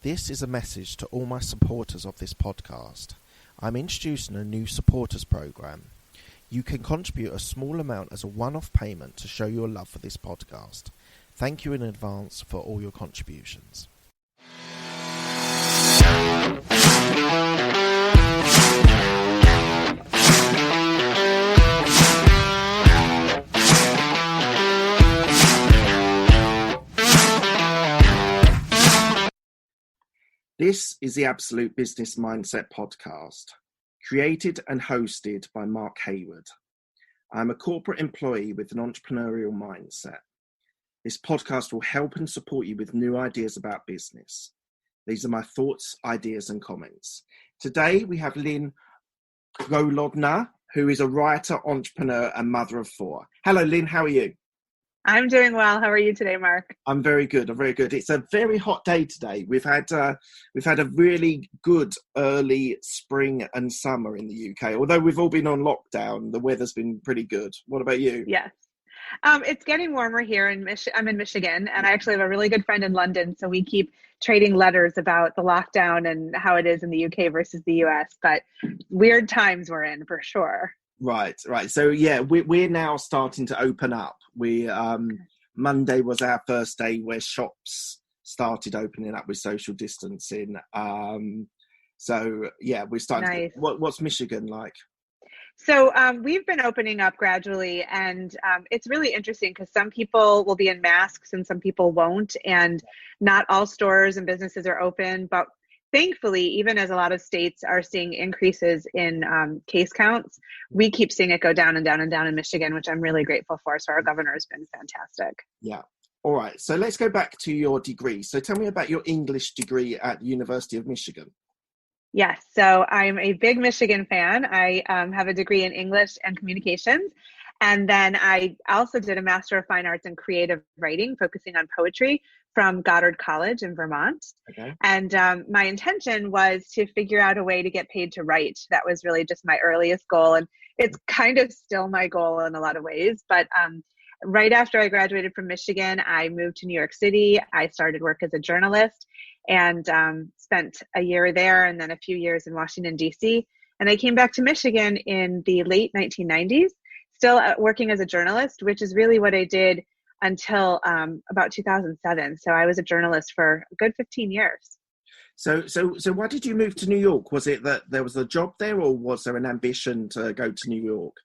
This is a message to all my supporters of this podcast. I'm introducing a new supporters program. You can contribute a small amount as a one-off payment to show your love for this podcast. Thank you in advance for all your contributions. This is the Absolute Business Mindset podcast, created and hosted by Mark Hayward. I'm a corporate employee with an entrepreneurial mindset. This podcast will help and support you with new ideas about business. These are my thoughts, ideas, and comments. Today we have Lynne Golodner, who is a writer, entrepreneur, and mother of four. Hello, Lynne. How are you? I'm doing well. How are you today, Mark? I'm very good. It's a very hot day today. We've had a really good early spring and summer in the UK. Although we've all been on lockdown, the weather's been pretty good. What about you? Yes. It's getting warmer here I'm in Michigan, and I actually have a really good friend in London. So we keep trading letters about the lockdown and how it is in the UK versus the US. But weird times we're in for sure. Right. So yeah, we're now starting to open up. Monday was our first day where shops started opening up with social distancing. So yeah, we're starting. Nice. What's Michigan like? So we've been opening up gradually, and it's really interesting because some people will be in masks and some people won't, and not all stores and businesses are open, but thankfully, even as a lot of states are seeing increases in case counts, we keep seeing it go down and down and down in Michigan, which I'm really grateful for. So our governor has been fantastic. Yeah. All right. So let's go back to your degree. So tell me about your English degree at the University of Michigan. Yes. So I'm a big Michigan fan. I have a degree in English and communications. And then I also did a Master of Fine Arts in Creative Writing, focusing on poetry from Goddard College in Vermont. Okay. And my intention was to figure out a way to get paid to write. That was really just my earliest goal. And it's kind of still my goal in a lot of ways. But right after I graduated from Michigan, I moved to New York City. I started work as a journalist and spent a year there and then a few years in Washington, D.C. And I came back to Michigan in the late 1990s. Still working as a journalist, which is really what I did until about 2007. So I was a journalist for a good 15 years. So why did you move to New York? Was it that there was a job there, or was there an ambition to go to New York?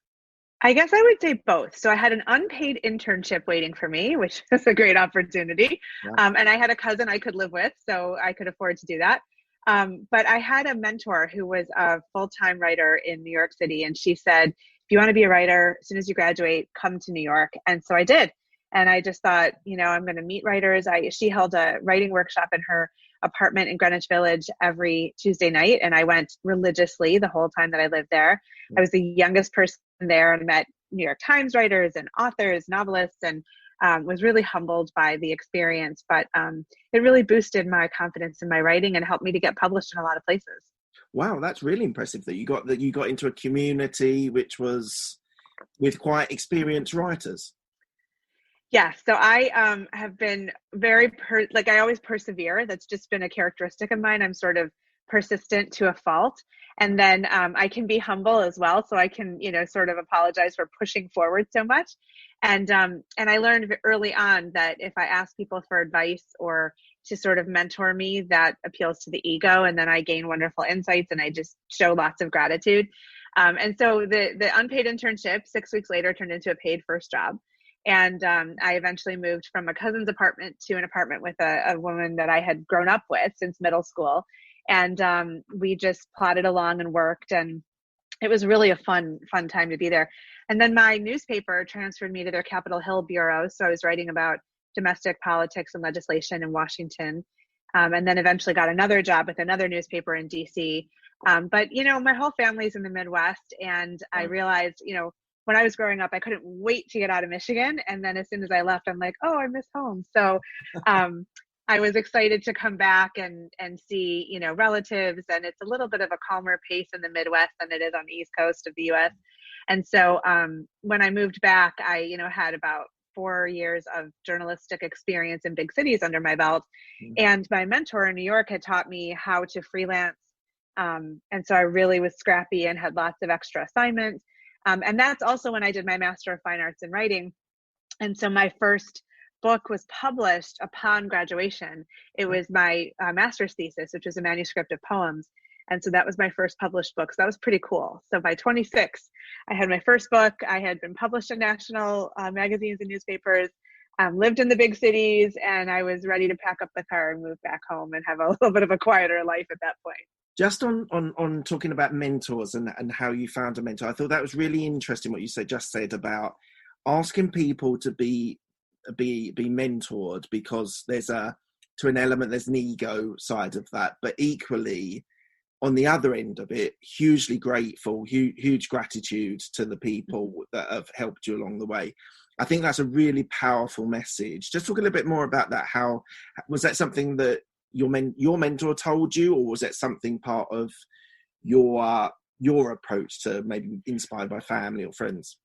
I guess I would say both. So I had an unpaid internship waiting for me, which was a great opportunity. Yeah. And I had a cousin I could live with, so I could afford to do that. But I had a mentor who was a full-time writer in New York City, and she said, if you want to be a writer, as soon as you graduate, come to New York. And so I did. And I just thought, I'm going to meet writers. She held a writing workshop in her apartment in Greenwich Village every Tuesday night. And I went religiously the whole time that I lived there. I was the youngest person there and met New York Times writers and authors, novelists, and was really humbled by the experience. But it really boosted my confidence in my writing and helped me to get published in a lot of places. Wow, that's really impressive that you got into a community which was with quite experienced writers. Yeah, so I have been very, I always persevere. That's just been a characteristic of mine. I'm sort of persistent to a fault. And then I can be humble as well. So I can, sort of apologize for pushing forward so much. And I learned early on that if I ask people for advice or to sort of mentor me, that appeals to the ego. And then I gain wonderful insights and I just show lots of gratitude. And so the unpaid internship 6 weeks later turned into a paid first job. And I eventually moved from a cousin's apartment to an apartment with a woman that I had grown up with since middle school. And we just plodded along and worked. And it was really a fun time to be there. And then my newspaper transferred me to their Capitol Hill bureau. So I was writing about domestic politics and legislation in Washington. And then eventually got another job with another newspaper in DC. But, my whole family's in the Midwest. And I realized, when I was growing up, I couldn't wait to get out of Michigan. And then as soon as I left, I'm like, oh, I miss home. So I was excited to come back and see, relatives. And it's a little bit of a calmer pace in the Midwest than it is on the East Coast of the US. And so when I moved back, I, had about 4 years of journalistic experience in big cities under my belt. Mm. And my mentor in New York had taught me how to freelance. And so I really was scrappy and had lots of extra assignments. And that's also when I did my Master of Fine Arts in Writing. And so my first book was published upon graduation. It was my master's thesis, which was a manuscript of poems. And so that was my first published book. So that was pretty cool. So by 26, I had my first book. I had been published in national magazines and newspapers, lived in the big cities, and I was ready to pack up the car and move back home and have a little bit of a quieter life at that point. Just on talking about mentors and how you found a mentor, I thought that was really interesting what you just said about asking people to be mentored, because there's to an element there's an ego side of that, but equally on the other end of it, hugely grateful, huge gratitude to the people that have helped you along the way. I think that's a really powerful message. Just talk a little bit more about that. How was that something that your mentor told you, or was that something part of your approach to maybe inspired by family or friends?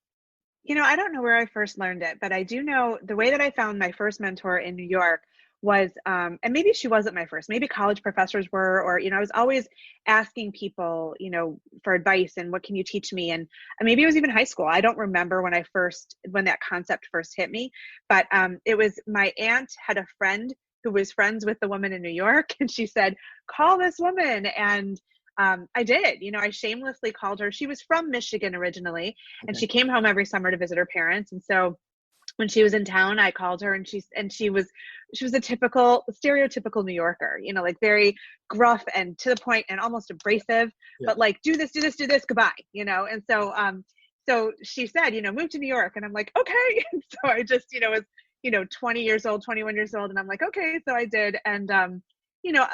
I don't know where I first learned it, but I do know the way that I found my first mentor in New York was, and maybe she wasn't my first, maybe college professors were, or, I was always asking people, for advice and what can you teach me? And maybe it was even high school. I don't remember when that concept first hit me, but it was my aunt had a friend who was friends with the woman in New York. And she said, call this woman. And I did, I shamelessly called her. She was from Michigan originally, and she came home every summer to visit her parents. And so when she was in town, I called her, and she was a stereotypical New Yorker, like very gruff and to the point and almost abrasive, but like, do this, goodbye, And so she said, move to New York. And I'm like, okay. And so I just, was, 20 years old, 21 years old. And I'm like, okay. So I did. And,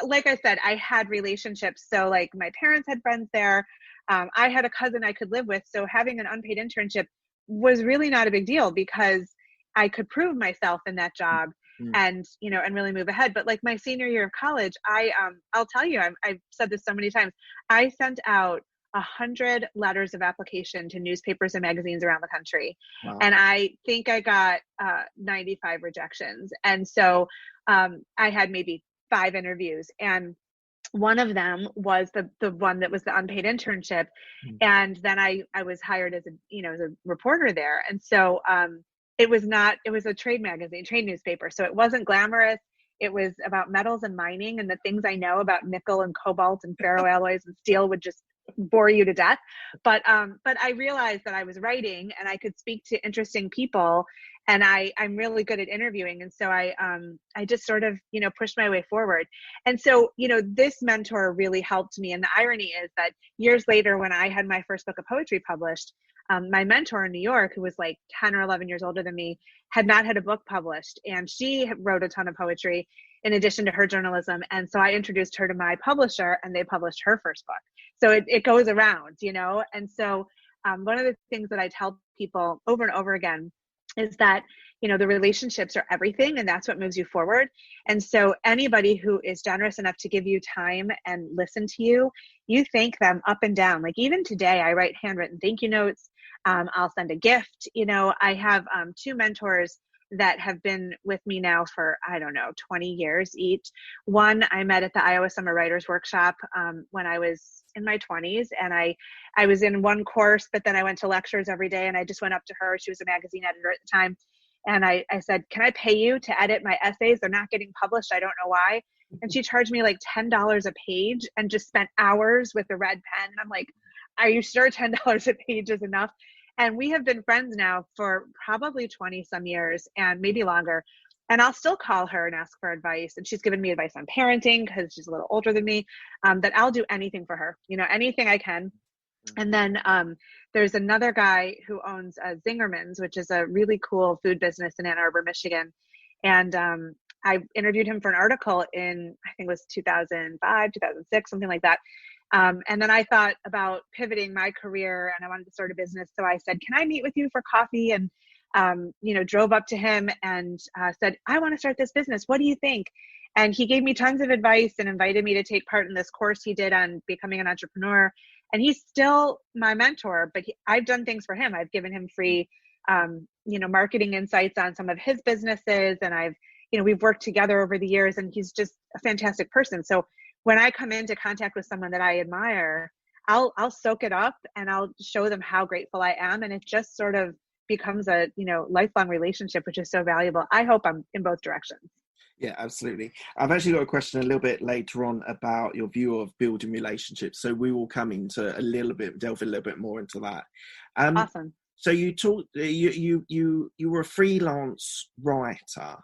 like I said, I had relationships. So like my parents had friends there. I had a cousin I could live with. So having an unpaid internship was really not a big deal, because I could prove myself in that job and really move ahead. But like my senior year of college, I'll tell you, I've said this so many times, I sent out 100 letters of application to newspapers and magazines around the country. Wow. And I think I got 95 rejections. And so I had maybe 5 interviews, and one of them was the one that was the unpaid internship. And then I was hired as a reporter there. And so it was a trade newspaper. So it wasn't glamorous. It was about metals and mining, and the things I know about nickel and cobalt and ferroalloys and steel would just bore you to death. But I realized that I was writing and I could speak to interesting people, and I'm really good at interviewing. And so I just sort of, pushed my way forward. And so, this mentor really helped me. And the irony is that years later, when I had my first book of poetry published, my mentor in New York, who was like 10 or 11 years older than me, had not had a book published. And she wrote a ton of poetry in addition to her journalism. And so I introduced her to my publisher, and they published her first book. So it goes around, And so one of the things that I tell people over and over again is that, the relationships are everything, and that's what moves you forward. And so anybody who is generous enough to give you time and listen to you, you thank them up and down. Like even today, I write handwritten thank you notes. I'll send a gift. I have 2 mentors that have been with me now for, 20 years each. One I met at the Iowa Summer Writers Workshop when I was in my 20s, and I was in one course, but then I went to lectures every day, and I just went up to her. She was a magazine editor at the time. And I said, can I pay you to edit my essays? They're not getting published. I don't know why. And she charged me like $10 a page and just spent hours with a red pen. And I'm like, are you sure $10 a page is enough? And we have been friends now for probably 20 some years, and maybe longer. And I'll still call her and ask for advice. And she's given me advice on parenting because she's a little older than me, that I'll do anything for her, anything I can. And then there's another guy who owns Zingerman's, which is a really cool food business in Ann Arbor, Michigan. And I interviewed him for an article in, I think it was 2005, 2006, something like that. And then I thought about pivoting my career, and I wanted to start a business. So I said, can I meet with you for coffee? And, drove up to him and said, I want to start this business. What do you think? And he gave me tons of advice and invited me to take part in this course he did on becoming an entrepreneur. And he's still my mentor, but I've done things for him. I've given him free marketing insights on some of his businesses. And we've worked together over the years, and he's just a fantastic person. So when I come into contact with someone that I admire, I'll soak it up and I'll show them how grateful I am. And it just sort of becomes a, lifelong relationship, which is so valuable. I hope I'm in both directions. Yeah, absolutely. I've actually got a question a little bit later on about your view of building relationships. So we will come into delve a little bit more into that. Awesome. So you were a freelance writer.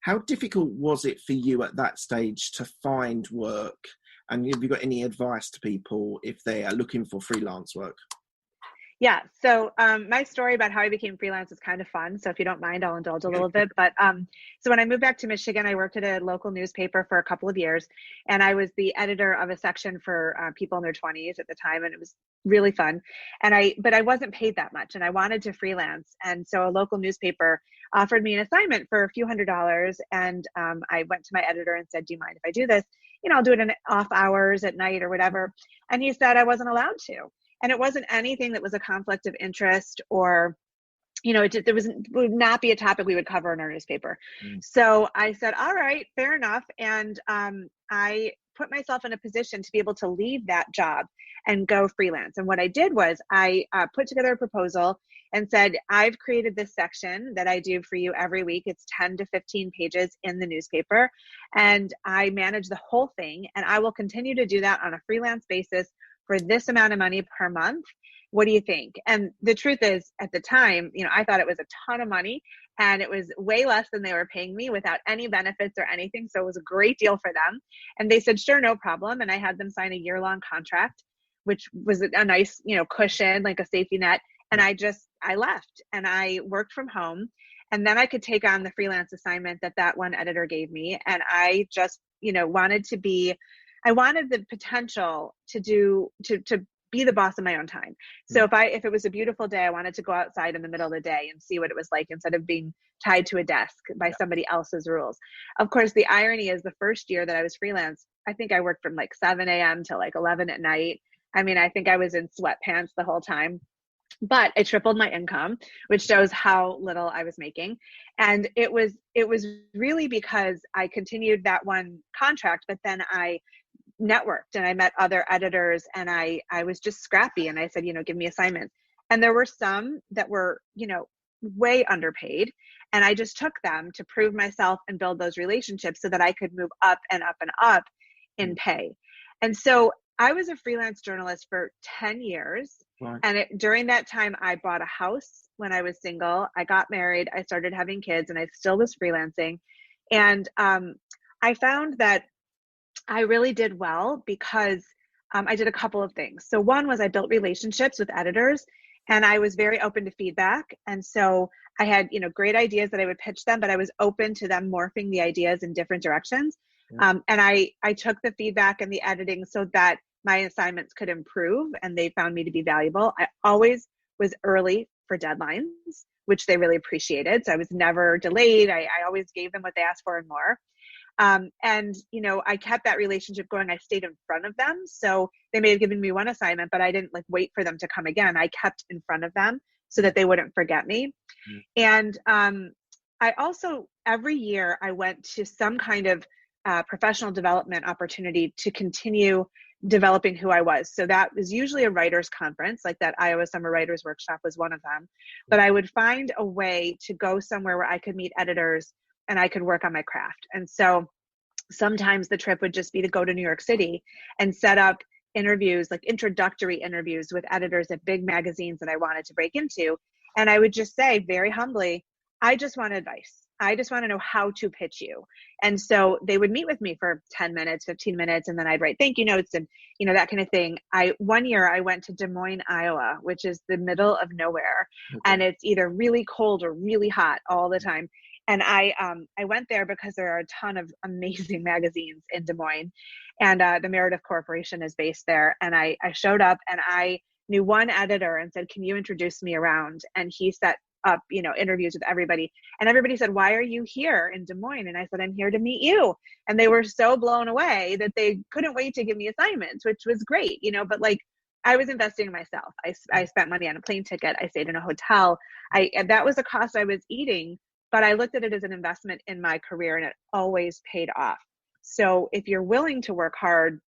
How difficult was it for you at that stage to find work? And have you got any advice to people if they are looking for freelance work? Yeah. So my story about how I became freelance is kind of fun. So if you don't mind, I'll indulge a little bit. But so when I moved back to Michigan, I worked at a local newspaper for a couple of years, and I was the editor of a section for people in their 20s at the time, and it was really fun. But I wasn't paid that much, and I wanted to freelance. And so a local newspaper offered me an assignment for a few $100s, and I went to my editor and said, "Do you mind if I do this? I'll do it in off hours at night or whatever." And he said I wasn't allowed to. And it wasn't anything that was a conflict of interest, or, it would not be a topic we would cover in our newspaper. So I said, all right, fair enough. And I put myself in a position to be able to leave that job and go freelance. And what I did was I put together a proposal and said, I've created this section that I do for you every week. It's 10 to 15 pages in the newspaper, and I manage the whole thing. And I will continue to do that on a freelance basis for this amount of money per month. What do you think? And the truth is, at the time, I thought it was a ton of money, and it was way less than they were paying me without any benefits or anything. So it was a great deal for them. And they said, sure, no problem. And I had them sign a year-long contract, which was a nice, cushion, like a safety net. And I left and I worked from home. And then I could take on the freelance assignment that one editor gave me. And I just, I wanted the potential to be the boss of my own time. So if it was a beautiful day, I wanted to go outside in the middle of the day and see what it was like instead of being tied to a desk by somebody else's rules. Of course, the irony is the first year that I was freelance, I think I worked from like 7 a.m. to like 11 at night. I mean, I think I was in sweatpants the whole time. But I tripled my income, which shows how little I was making. And it was really because I continued that one contract, but then I networked and I met other editors, and I was just scrappy, and I said, give me assignments. And there were some that were, way underpaid, and I just took them to prove myself and build those relationships so that I could move up and up and up in pay. And so I was a freelance journalist for 10 years. Right. And during that time, I bought a house when I was single. I got married. I started having kids, and I still was freelancing. And I found that I really did well because I did a couple of things. So one was I built relationships with editors, and I was very open to feedback. And so I had, great ideas that I would pitch them, but I was open to them morphing the ideas in different directions. Yeah. And I took the feedback and the editing so that my assignments could improve, and they found me to be valuable. I always was early for deadlines, which they really appreciated. So I was never delayed. I always gave them what they asked for and more. And, I kept that relationship going. I stayed in front of them. So they may have given me one assignment, but I didn't wait for them to come again. I kept in front of them so that they wouldn't forget me. And I also, every year I went to some kind of professional development opportunity to continue developing who I was. So that was usually a writer's conference, like that Iowa Summer Writers Workshop was one of them. But I would find a way to go somewhere where I could meet editors and I could work on my craft. And so sometimes the trip would just be to go to New York City and set up interviews, like introductory interviews with editors at big magazines that I wanted to break into. And I would just say very humbly, I just want advice. I just want to know how to pitch you. And so they would meet with me for 10 minutes, 15 minutes, and then I'd write thank you notes and, that kind of thing. One year I went to Des Moines, Iowa, which is the middle of nowhere. Okay. And it's either really cold or really hot all the time. And I went there because there are a ton of amazing magazines in Des Moines, and the Meredith Corporation is based there. And I showed up, and I knew one editor and said, can you introduce me around? And he set up, interviews with everybody. And everybody said, why are you here in Des Moines? And I said, I'm here to meet you. And they were so blown away that they couldn't wait to give me assignments, which was great, but I was investing in myself. I spent money on a plane ticket. I stayed in a hotel. And that was a cost I was eating, but I looked at it as an investment in my career, and it always paid off. So if you're willing to work hard,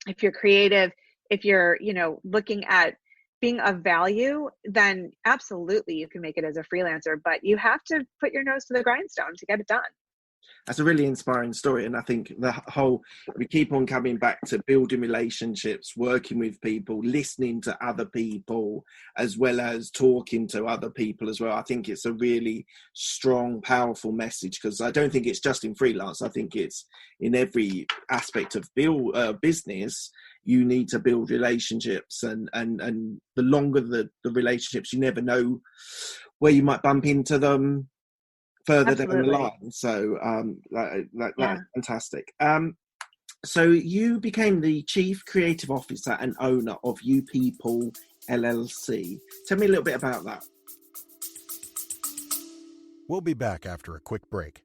if you're creative, if you're, looking at being of value, then absolutely you can make it as a freelancer, but you have to put your nose to the grindstone to get it done. That's a really inspiring story. And I think we keep on coming back to building relationships, working with people, listening to other people, as well as talking to other people as well. I think it's a really strong, powerful message, because I don't think it's just in freelance. I think it's in every aspect of business. You need to build relationships, and the longer the relationships, you never know where you might bump into them further Absolutely. down the line. So that's fantastic. So you became the Chief Creative Officer and owner of You People LLC. Tell me a little bit about that. We'll be back after a quick break.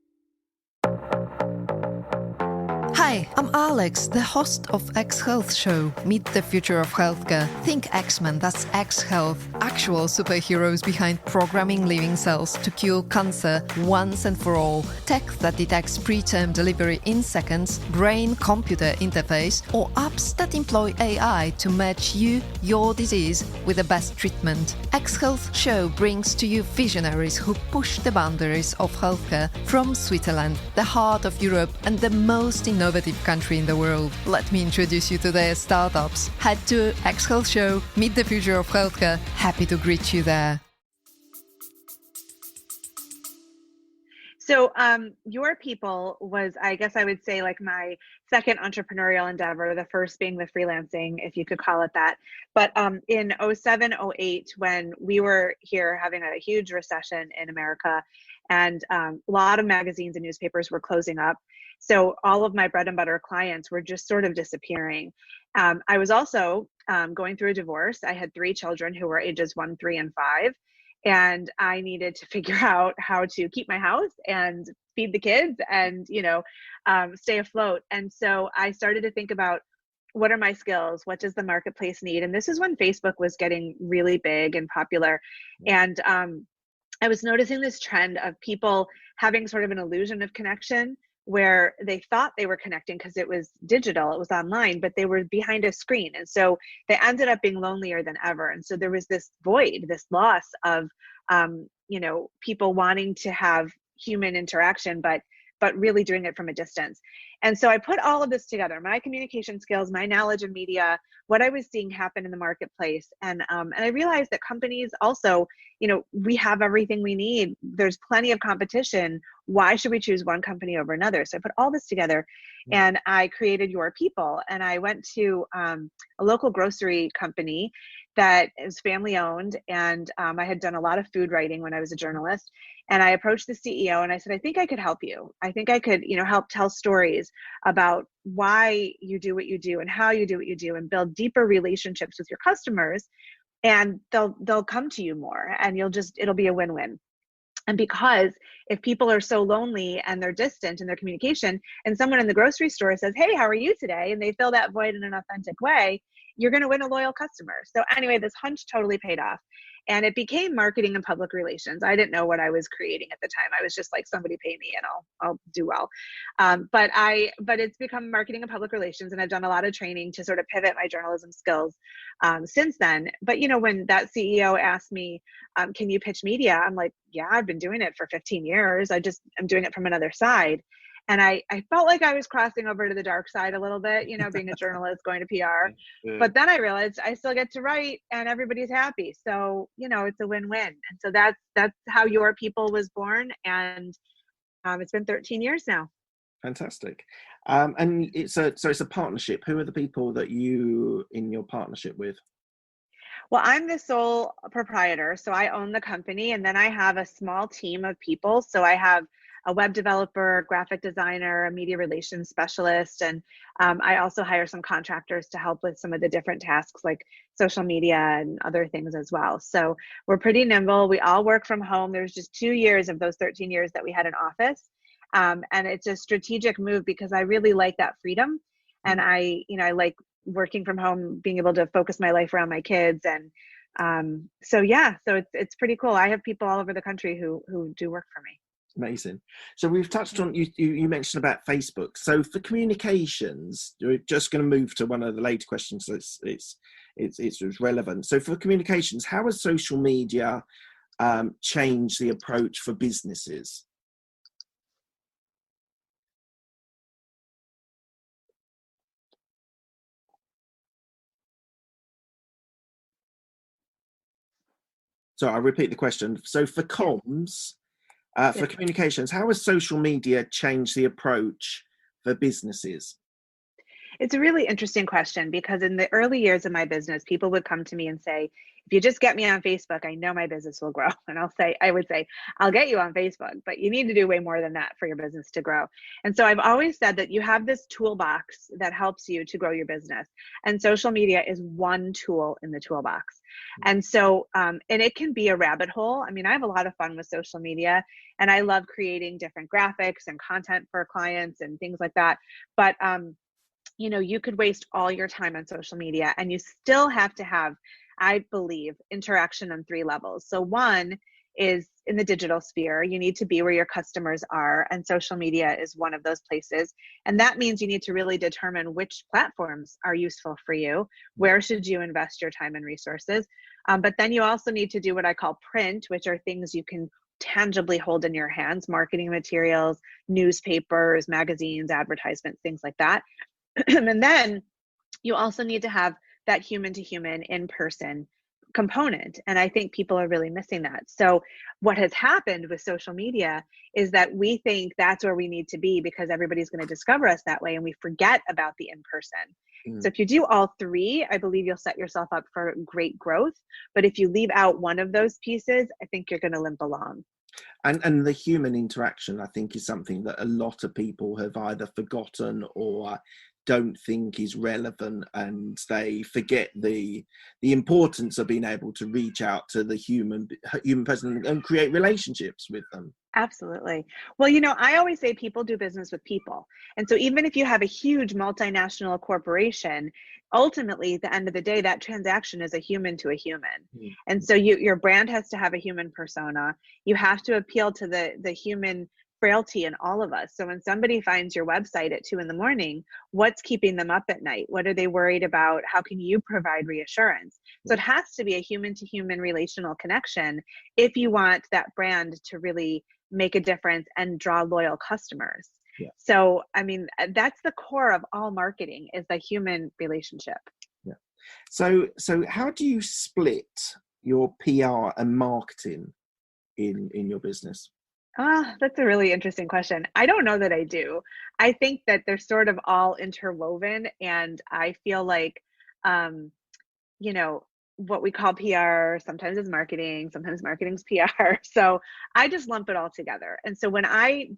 Hi, I'm Alex, the host of X Health Show. Meet the future of healthcare. Think X-Men, that's X Health. Actual superheroes behind programming living cells to cure cancer once and for all. Tech that detects preterm delivery in seconds, brain-computer interface, or apps that employ AI to match you, your disease, with the best treatment. X Health Show brings to you visionaries who push the boundaries of healthcare from Switzerland, the heart of Europe and the most innovative country in the world. Let me introduce you to their startups. Head to X Health Show, meet the future of healthcare. Happy to greet you there. So Your People was, I guess I would say, like my second entrepreneurial endeavor, the first being the freelancing, if you could call it that. But in 07, 08, when we were here having a huge recession in America, and a lot of magazines and newspapers were closing up, so all of my bread and butter clients were just sort of disappearing. I was also going through a divorce. I had 3 children who were ages 1, 3, and 5. And I needed to figure out how to keep my house and feed the kids and, stay afloat. And so I started to think about, what are my skills? What does the marketplace need? And this is when Facebook was getting really big and popular. And I was noticing this trend of people having sort of an illusion of connection, where they thought they were connecting because it was digital, it was online, but they were behind a screen. And so they ended up being lonelier than ever. And so there was this void, this loss of, people wanting to have human interaction, but really doing it from a distance. And so I put all of this together, my communication skills, my knowledge of media, what I was seeing happen in the marketplace. And I realized that companies also, we have everything we need. There's plenty of competition. Why should we choose one company over another? So I put all this together and I created Your People. And I went to a local grocery company that is family owned. And I had done a lot of food writing when I was a journalist. And I approached the CEO and I said, I think I could help you. I think I could, help tell stories about why you do what you do and how you do what you do, and build deeper relationships with your customers. And they'll come to you more, and it'll be a win-win. And because if people are so lonely and they're distant in their communication, and someone in the grocery store says, hey, how are you today? And they fill that void in an authentic way, you're going to win a loyal customer. So anyway, this hunch totally paid off. And it became marketing and public relations. I didn't know what I was creating at the time. I was just like, somebody pay me and I'll do well. But it's become marketing and public relations. And I've done a lot of training to sort of pivot my journalism skills since then. But, when that CEO asked me, can you pitch media? I'm like, yeah, I've been doing it for 15 years. I'm doing it from another side. And I felt like I was crossing over to the dark side a little bit, being a journalist, going to PR. Yeah. But then I realized I still get to write and everybody's happy. So, it's a win-win. And so that's how Your People was born. And it's been 13 years now. Fantastic. And it's a partnership. Who are the people that you in your partnership with? Well, I'm the sole proprietor, so I own the company, and then I have a small team of people. So I have a web developer, graphic designer, a media relations specialist, and I also hire some contractors to help with some of the different tasks like social media and other things as well. So we're pretty nimble. We all work from home. There's just 2 years of those 13 years that we had an office. And it's a strategic move because I really like that freedom. And I like working from home, being able to focus my life around my kids. And so it's pretty cool. I have people all over the country who do work for me. Amazing. So we've touched on, you mentioned about Facebook. So for communications, we're just going to move to one of the later questions. So it's relevant. So for communications, how has social media changed the approach for businesses? So I'll repeat the question. So for comms, for communications, how has social media changed the approach for businesses? It's a really interesting question, because in the early years of my business, people would come to me and say, if you just get me on Facebook, I know my business will grow. And I would say, I'll get you on Facebook, but you need to do way more than that for your business to grow. And so I've always said that you have this toolbox that helps you to grow your business. And social media is one tool in the toolbox. And so, and it can be a rabbit hole. I mean, I have a lot of fun with social media, and I love creating different graphics and content for clients and things like that. But, you could waste all your time on social media, and you still have to have, I believe, interaction on 3 levels. So one is in the digital sphere. You need to be where your customers are, and social media is one of those places. And that means you need to really determine which platforms are useful for you. Where should you invest your time and resources? But then you also need to do what I call print, which are things you can tangibly hold in your hands: marketing materials, newspapers, magazines, advertisements, things like that. And then you also need to have that human to human, in-person component. And I think people are really missing that. So what has happened with social media is that we think that's where we need to be because everybody's going to discover us that way, and we forget about the in-person. So if you do all 3, I believe you'll set yourself up for great growth. But if you leave out one of those pieces, I think you're going to limp along. And the human interaction, I think, is something that a lot of people have either forgotten or don't think is relevant, and they forget the importance of being able to reach out to the human person and create relationships with them. Absolutely. Well, I always say people do business with people. And so even if you have a huge multinational corporation, ultimately, at the end of the day, that transaction is a human to a human. And so your brand has to have a human persona. You have to appeal to the human frailty in all of us. So when somebody finds your website at 2 a.m, what's keeping them up at night? What are they worried about? How can you provide reassurance? So it has to be a human to human relational connection if you want that brand to really make a difference and draw loyal customers. So, I mean, that's the core of all marketing, is the human relationship. So how do you split your PR and marketing in your business? That's a really interesting question. I don't know that I do. I think that they're sort of all interwoven, and I feel like, what we call PR sometimes is marketing, sometimes marketing's PR. So I just lump it all together. And so when I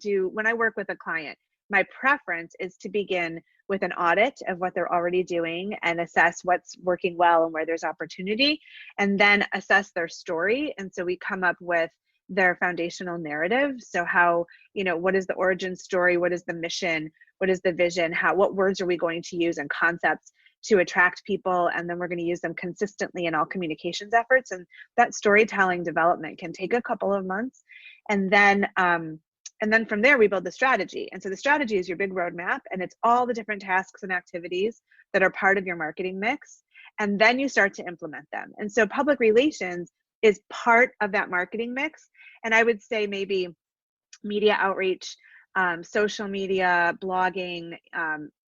work with a client, my preference is to begin with an audit of what they're already doing and assess what's working well and where there's opportunity, and then assess their story. And so we come up with their foundational narrative. So how, what is the origin story? What is the mission? What is the vision? What words are we going to use and concepts to attract people? And then we're going to use them consistently in all communications efforts. And that storytelling development can take a couple of months. And then from there, we build the strategy. And so the strategy is your big roadmap, and it's all the different tasks and activities that are part of your marketing mix. And then you start to implement them. And so public relations is part of that marketing mix. And I would say maybe media outreach, social media, blogging,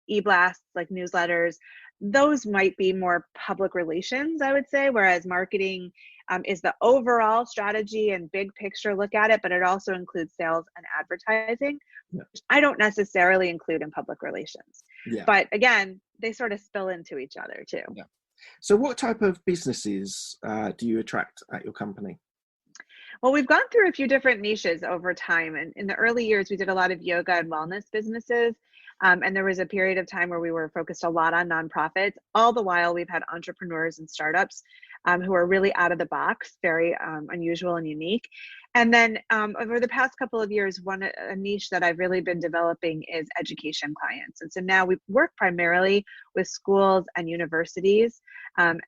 e-blasts like newsletters, those might be more public relations, I would say, whereas marketing is the overall strategy and big picture look at it, but it also includes sales and advertising. Which I don't necessarily include in public relations. But again, they sort of spill into each other too. So what type of businesses do you attract at your company? Well, we've gone through a few different niches over time. And in the early years, we did a lot of yoga and wellness businesses. And there was a period of time where we were focused a lot on nonprofits. All the while, we've had entrepreneurs and startups who are really out of the box, very unusual and unique. And then over the past couple of years, a niche that I've really been developing is education clients. And so now we work primarily with schools and universities,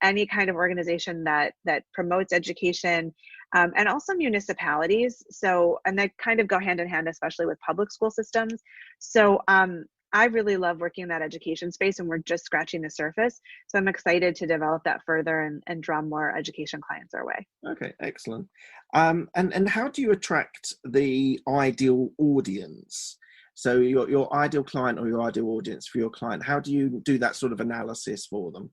any kind of organization that promotes education, and also municipalities. So, and they kind of go hand in hand, especially with public school systems. So I really love working in that education space, and we're just scratching the surface. So I'm excited to develop that further and draw more education clients our way. Okay, excellent. And how do you attract the ideal audience? So your ideal client or your ideal audience for your client, how do you do that sort of analysis for them?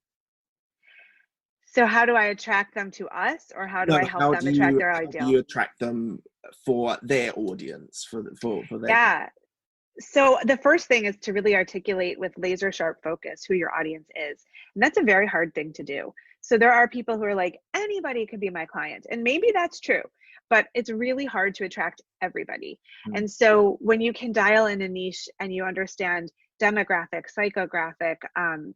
So how do I attract them to us, or how do I help them attract their ideal? How do you attract them for their audience, for their? Yeah. So the first thing is to really articulate with laser sharp focus who your audience is. And that's a very hard thing to do. So there are people who are like, anybody could be my client. And maybe that's true, but it's really hard to attract everybody. Mm-hmm. And so when you can dial in a niche and you understand demographic, psychographic,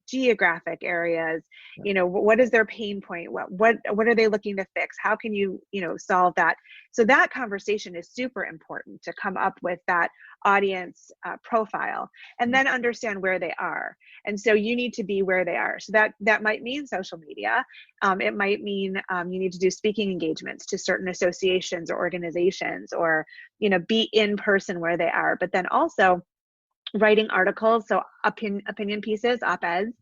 geographic areas, what is their pain point? What are they looking to fix? How can you solve that? So that conversation is super important to come up with that audience profile, and then understand where they are. And so you need to be where they are. So that might mean social media. It might mean you need to do speaking engagements to certain associations or organizations, or be in person where they are. But then also writing articles, so opinion pieces, op-eds,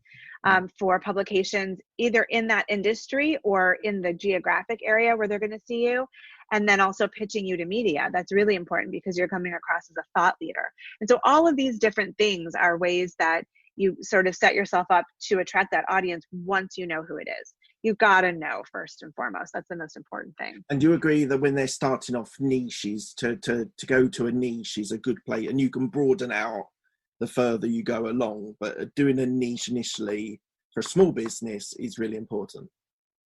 for publications either in that industry or in the geographic area where they're going to see you. And then also pitching you to media. That's really important because you're coming across as a thought leader. And so all of these different things are ways that you sort of set yourself up to attract that audience once you know who it is. You've got to know first and foremost. That's the most important thing. And do you agree that when they're starting off niches, to go to a niche is a good place, and you can broaden out the further you go along, but doing a niche initially for a small business is really important?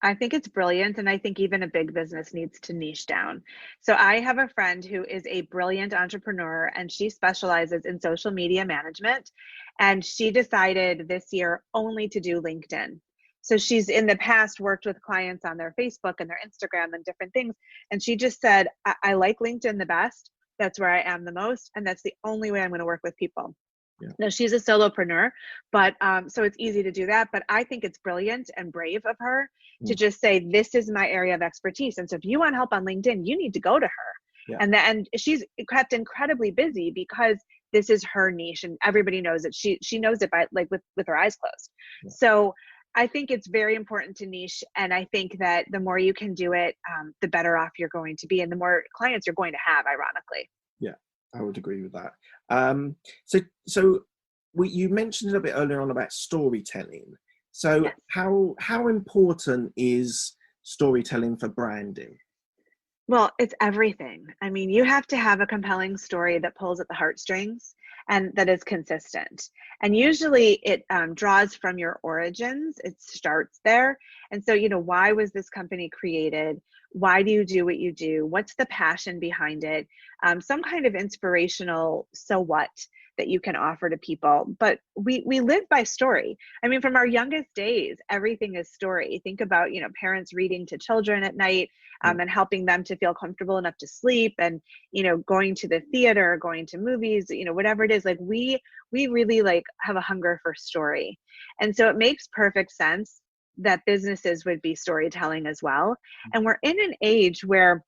I think it's brilliant. And I think even a big business needs to niche down. So I have a friend who is a brilliant entrepreneur, and she specializes in social media management. And she decided this year only to do LinkedIn. So she's in the past worked with clients on their Facebook and their Instagram and different things. And she just said, I like LinkedIn the best. That's where I am the most. And that's the only way I'm going to work with people. Yeah. Now she's a solopreneur, but so it's easy to do that. But I think it's brilliant and brave of her to just say, this is my area of expertise. And so if you want help on LinkedIn, you need to go to her. Yeah. And she's kept incredibly busy because this is her niche, and everybody knows it. She knows it by with her eyes closed. Yeah. So I think it's very important to niche. And I think that the more you can do it, the better off you're going to be, and the more clients you're going to have, ironically. Yeah, I would agree with that. You mentioned a bit earlier on about storytelling. So yes. How important is storytelling for branding? Well, it's everything. I mean, you have to have a compelling story that pulls at the heartstrings and that is consistent. And usually it draws from your origins. It starts there. And so, why was this company created? Why do you do what you do? What's the passion behind it? Some kind of inspirational so what that you can offer to people. But we live by story. I mean, from our youngest days, everything is story. Think about, parents reading to children at night, and helping them to feel comfortable enough to sleep, and, going to the theater, going to movies, whatever it is. Like we really have a hunger for story. And so it makes perfect sense that businesses would be storytelling as well. And we're in an age where,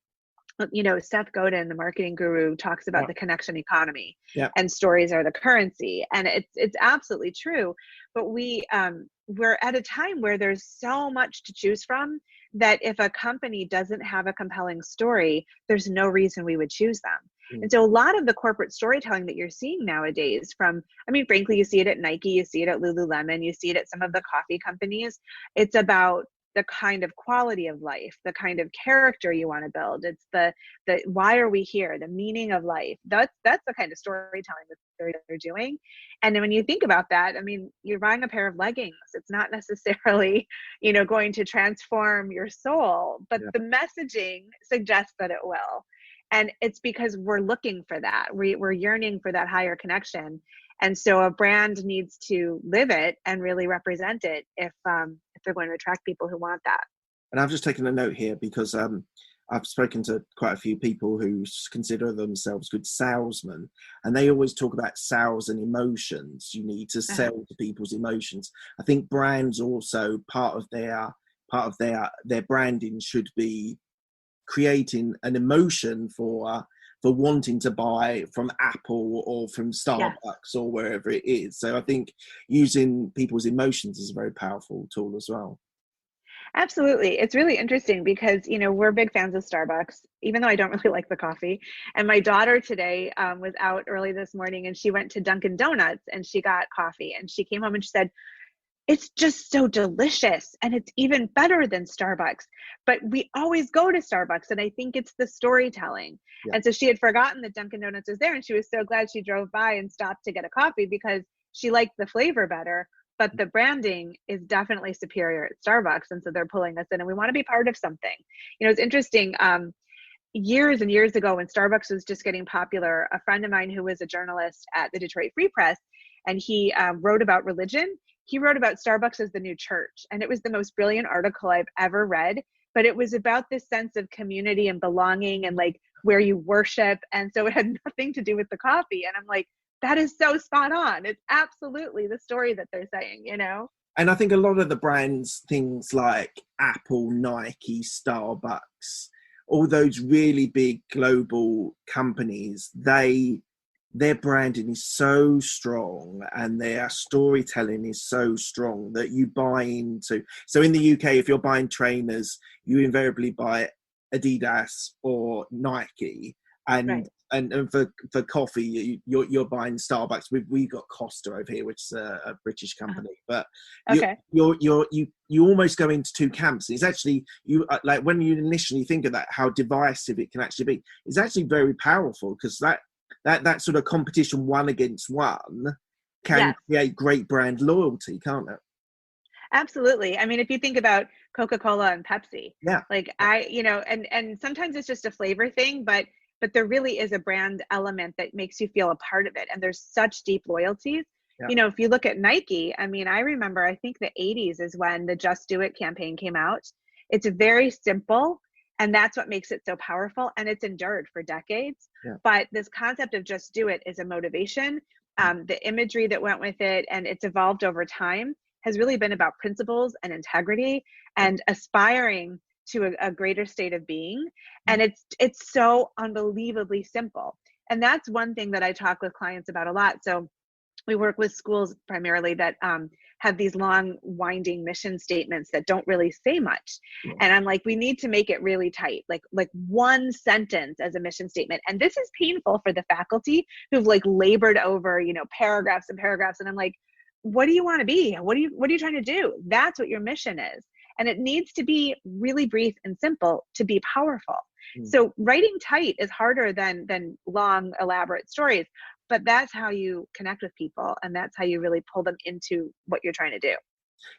Seth Godin, the marketing guru, talks about the connection economy, and stories are the currency. And it's absolutely true. But we're at a time where there's so much to choose from that if a company doesn't have a compelling story, there's no reason we would choose them. And so a lot of the corporate storytelling that you're seeing nowadays frankly, you see it at Nike, you see it at Lululemon, you see it at some of the coffee companies. It's about the kind of quality of life, the kind of character you want to build. It's the why are we here, the meaning of life. That's the kind of storytelling that they're doing. And then when you think about that, you're buying a pair of leggings. It's not necessarily, going to transform your soul, but the messaging suggests that it will. And it's because we're looking for that. We're yearning for that higher connection. And so a brand needs to live it and really represent it if they're going to attract people who want that. And I've just taken a note here because I've spoken to quite a few people who consider themselves good salesmen, and they always talk about sales and emotions. You need to sell to people's emotions. I think brands also, part of their branding should be creating an emotion for wanting to buy from Apple or from Starbucks or wherever it is. So I think using people's emotions is a very powerful tool as well. Absolutely. It's really interesting because, we're big fans of Starbucks, even though I don't really like the coffee. And my daughter today was out early this morning, and she went to Dunkin' Donuts and she got coffee, and she came home and she said, it's just so delicious, and it's even better than Starbucks. But we always go to Starbucks, and I think it's the storytelling. Yeah. And so she had forgotten that Dunkin' Donuts was there, and she was so glad she drove by and stopped to get a coffee because she liked the flavor better. But the branding is definitely superior at Starbucks. And so they're pulling us in, and we want to be part of something. It's interesting. Years and years ago, when Starbucks was just getting popular, a friend of mine who was a journalist at the Detroit Free Press, and he wrote about religion. He wrote about Starbucks as the new church. And it was the most brilliant article I've ever read. But it was about this sense of community and belonging and like where you worship. And so it had nothing to do with the coffee. And I'm like, that is so spot on. It's absolutely the story that they're saying, And I think a lot of the brands, things like Apple, Nike, Starbucks, all those really big global companies, their branding is so strong and their storytelling is so strong that you buy into. So in the UK, if you're buying trainers, you invariably buy Adidas or Nike. And right. And for coffee, you're buying Starbucks. We got Costa over here, which is a British company. But you almost go into two camps. It's actually like when you initially think of that, how divisive it can actually be. It's actually very powerful because that sort of competition one against one can create great brand loyalty, can't it? Absolutely. I mean, if you think about Coca-Cola and Pepsi, and sometimes it's just a flavor thing, but there really is a brand element that makes you feel a part of it. And there's such deep loyalties. Yeah. If you look at Nike, I mean, I remember, I think the 80s is when the Just Do It campaign came out. It's very simple, and that's what makes it so powerful. And it's endured for decades. Yeah. But this concept of just do it is a motivation. The imagery that went with it, and it's evolved over time, has really been about principles and integrity and aspiring to a greater state of being. And it's so unbelievably simple. And that's one thing that I talk with clients about a lot. So we work with schools primarily that have these long winding mission statements that don't really say much. Yeah. And I'm like, we need to make it really tight, like one sentence as a mission statement. And this is painful for the faculty who've like labored over, paragraphs and paragraphs. And I'm like, what do you want to be? What are you trying to do? That's what your mission is. And it needs to be really brief and simple to be powerful. So writing tight is harder than long, elaborate stories, but that's how you connect with people. And that's how you really pull them into what you're trying to do.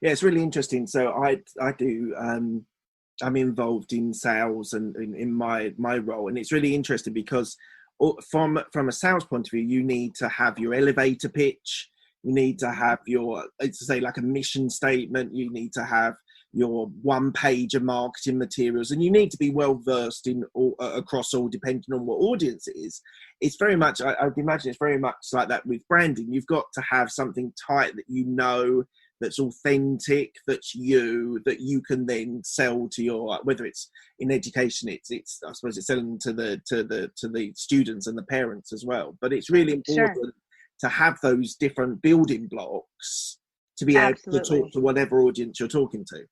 Yeah, it's really interesting. So I do, I'm involved in sales and in my role. And it's really interesting because from a sales point of view, you need to have your elevator pitch. You need to have your, let's say, like a mission statement. You need to have your one page of marketing materials, and you need to be well versed in across all, depending on what audience it is. It's very much, I would imagine it's very much like that with branding. You've got to have something tight that that's authentic, that's you, that you can then sell to your, whether it's in education, it's I suppose it's selling to the students and the parents as well. But it's really important to have those different building blocks to be able to talk to whatever audience you're talking to.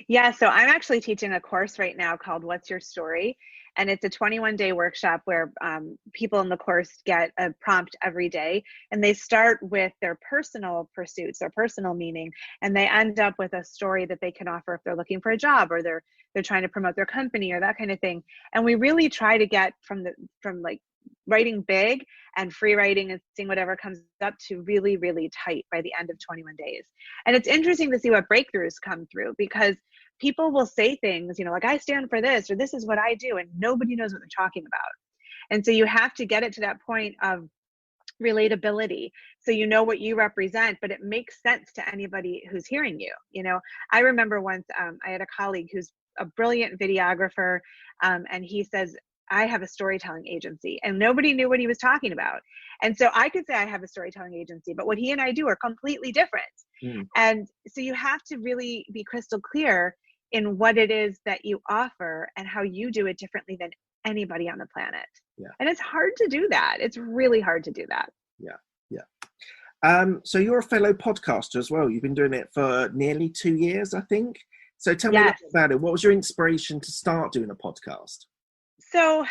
Yeah, so I'm actually teaching a course right now called What's Your Story? And it's a 21-day workshop where people in the course get a prompt every day. And they start with their personal pursuits, their personal meaning, and they end up with a story that they can offer if they're looking for a job or they're trying to promote their company or that kind of thing. And we really try to get from like writing big and free writing and seeing whatever comes up to really, really tight by the end of 21 days. And it's interesting to see what breakthroughs come through, because people will say things, like I stand for this, or this is what I do, and nobody knows what they're talking about. And so you have to get it to that point of relatability. So you know what you represent, but it makes sense to anybody who's hearing you. I remember once I had a colleague who's a brilliant videographer, and he says, I have a storytelling agency, and nobody knew what he was talking about. And so I could say I have a storytelling agency, but what he and I do are completely different. And so you have to really be crystal clear in what it is that you offer and how you do it differently than anybody on the planet. And it's hard to do that. It's really hard to do that. So you're a fellow podcaster as well. You've been doing it for nearly 2 years, I think. So tell me a little bit about it. What was your inspiration to start doing a podcast? So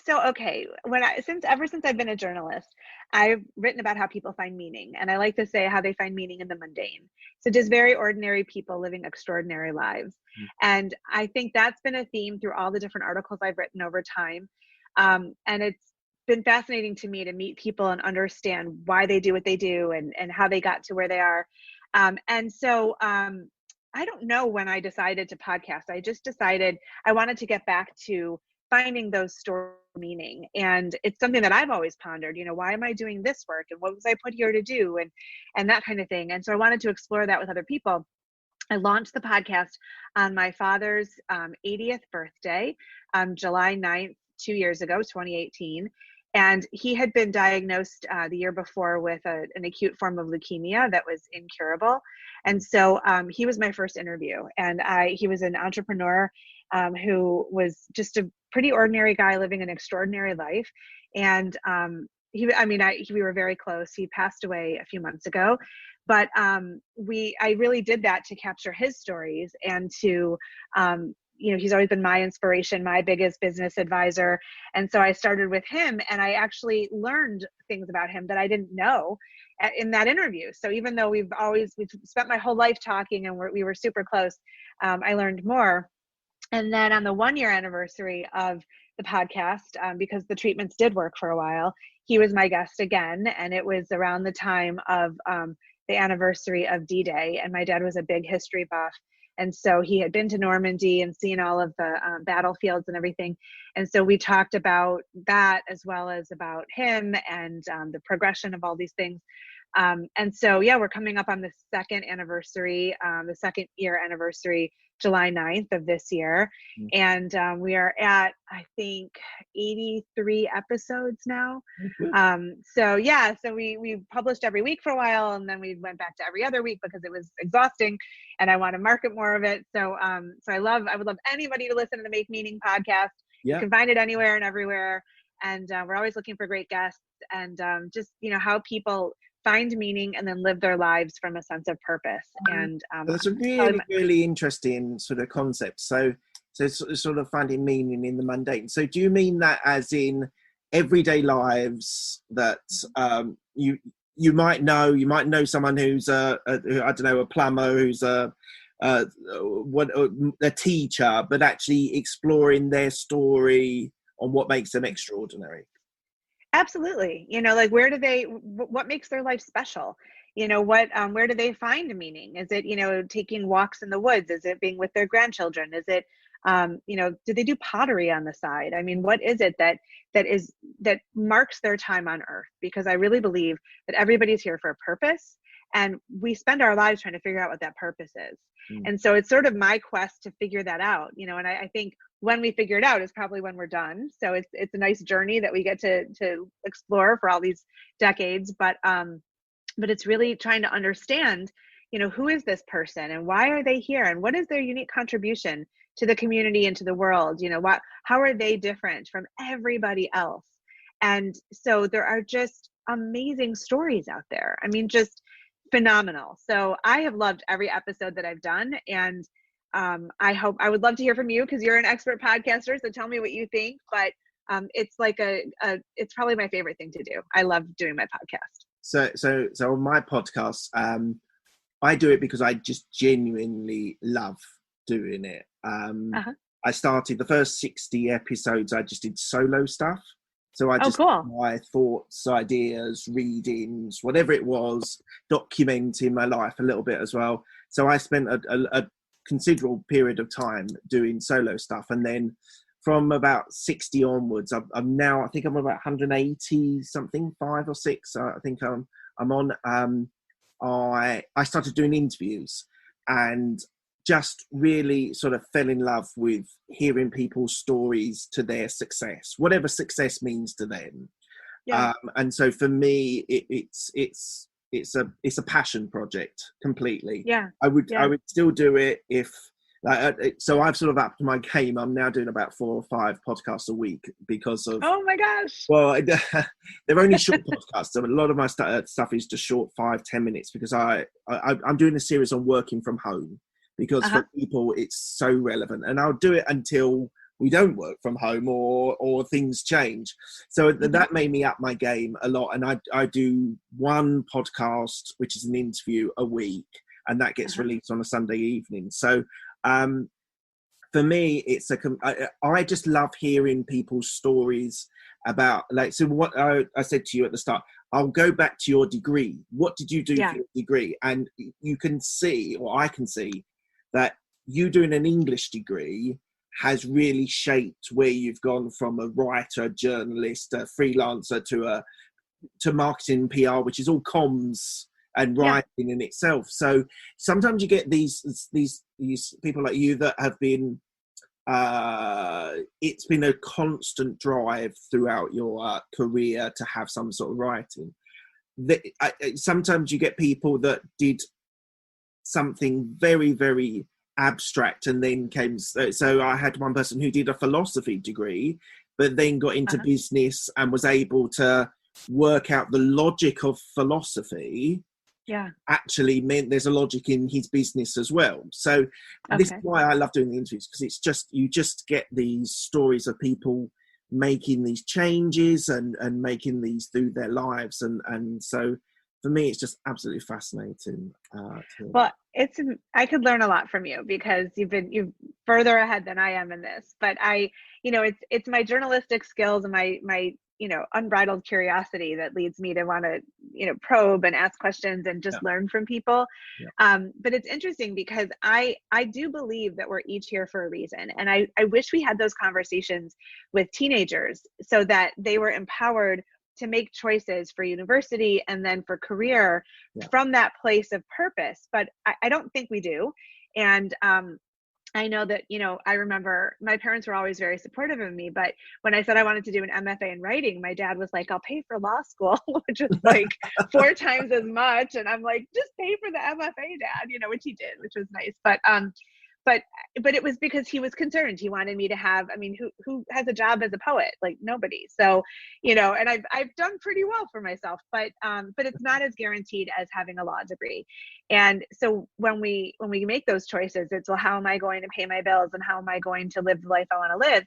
okay, ever since I've been a journalist, I've written about how people find meaning, and I like to say how they find meaning in the mundane. So just very ordinary people living extraordinary lives. And I think that's been a theme through all the different articles I've written over time. And it's been fascinating to me to meet people and understand why they do what they do and how they got to where they are. And so I don't know when I decided to podcast. I just decided I wanted to get back to finding those story meaning. And it's something that I've always pondered, why am I doing this work? And what was I put here to do? And that kind of thing. And so I wanted to explore that with other people. I launched the podcast on my father's 80th birthday, July 9th, 2 years ago, 2018. And he had been diagnosed the year before with an acute form of leukemia that was incurable. And so he was my first interview. And he was an entrepreneur who was just a pretty ordinary guy living an extraordinary life. And we were very close. He passed away a few months ago. But I really did that to capture his stories and to he's always been my inspiration, my biggest business advisor. And so I started with him, and I actually learned things about him that I didn't know in that interview. So even though we've spent my whole life talking and we were super close, I learned more. And then on the 1-year anniversary of the podcast, because the treatments did work for a while, he was my guest again. And it was around the time of the anniversary of D-Day. And my dad was a big history buff. And so he had been to Normandy and seen all of the battlefields and everything. And so we talked about that as well as about him and the progression of all these things. And so, we're coming up on the second anniversary, the 2nd-year anniversary, July 9th of this year. And we are at, I think, 83 episodes now. So we published every week for a while, and then we went back to every other week because it was exhausting and I want to market more of it. So I would love anybody to listen to the Make Meaning podcast. You can find it anywhere and everywhere. And we're always looking for great guests and just, how people find meaning and then live their lives from a sense of purpose. And that's a really, really interesting sort of concept. So sort of finding meaning in the mundane. So do you mean that as in everyday lives that you might know someone who's a plumber, who's a teacher, but actually exploring their story on what makes them extraordinary? Absolutely. What makes their life special? Where do they find meaning? Is it, taking walks in the woods? Is it being with their grandchildren? Is it, do they do pottery on the side? I mean, what is it that marks their time on earth? Because I really believe that everybody's here for a purpose, and we spend our lives trying to figure out what that purpose is. And so it's sort of my quest to figure that out, and I think when we figure it out is probably when we're done. So it's a nice journey that we get to explore for all these decades, but it's really trying to understand, who is this person and why are they here and what is their unique contribution to the community and to the world? How are they different from everybody else? And so there are just amazing stories out there. I mean, just phenomenal. So I have loved every episode that I've done, and I would love to hear from you because you're an expert podcaster. So tell me what you think. But it's like it's probably my favorite thing to do. I love doing my podcast. So on my podcast, I do it because I just genuinely love doing it. I started the first 60 episodes. I just did solo stuff. So I just my thoughts, ideas, readings, whatever it was, documenting my life a little bit as well. So I spent a considerable period of time doing solo stuff. And then from about 60 onwards. I'm now, I think I'm about 180 something, 5 or 6. I think I'm on. I started doing interviews and just really sort of fell in love with hearing people's stories to their success, whatever success means to them. Yeah. And so for me, it's a passion project completely. Yeah. I would still do it if. So I've sort of upped my game. I'm now doing about 4 or 5 podcasts a week because of. Oh my gosh. Well, they're only short podcasts. So a lot of my stuff is just short, 5-10 minutes, because I'm doing a series on working from home, because for people it's so relevant, and I'll do it until we don't work from home or things change. So that made me up my game a lot, and I do one podcast, which is an interview a week, and that gets released on a Sunday evening. So for me, I just love hearing people's stories about, like, so what I said to you at the start, I'll go back to your degree. What did you do for your degree? And you can see, or I can see, that you doing an English degree has really shaped where you've gone from a writer, journalist, a freelancer to marketing, PR, which is all comms and writing in itself. So sometimes you get these people like you that have been, it's been a constant drive throughout your career to have some sort of writing. Sometimes you get people that did something very, very abstract and then came. So I had one person who did a philosophy degree, but then got into business and was able to work out the logic of philosophy actually meant there's a logic in his business as well. So this is why I love doing the interviews, because it's just, you just get these stories of people making these changes and making these through their lives, and so for me it's just absolutely fascinating. Well, I could learn a lot from you, because you're further ahead than I am in this, but it's my journalistic skills and my unbridled curiosity that leads me to want to, probe and ask questions and just learn from people. But it's interesting because I do believe that we're each here for a reason. And I wish we had those conversations with teenagers so that they were empowered to make choices for university and then for career from that place of purpose. But I don't think we do. And, I know that, I remember my parents were always very supportive of me, but when I said I wanted to do an MFA in writing, my dad was like, I'll pay for law school, which is like 4 times as much. And I'm like, just pay for the MFA, Dad, which he did, which was nice. But it was because he was concerned. He wanted me to have, who has a job as a poet? Like nobody. So, and I've done pretty well for myself, but it's not as guaranteed as having a law degree. And so when we make those choices, it's, well, how am I going to pay my bills and how am I going to live the life I want to live?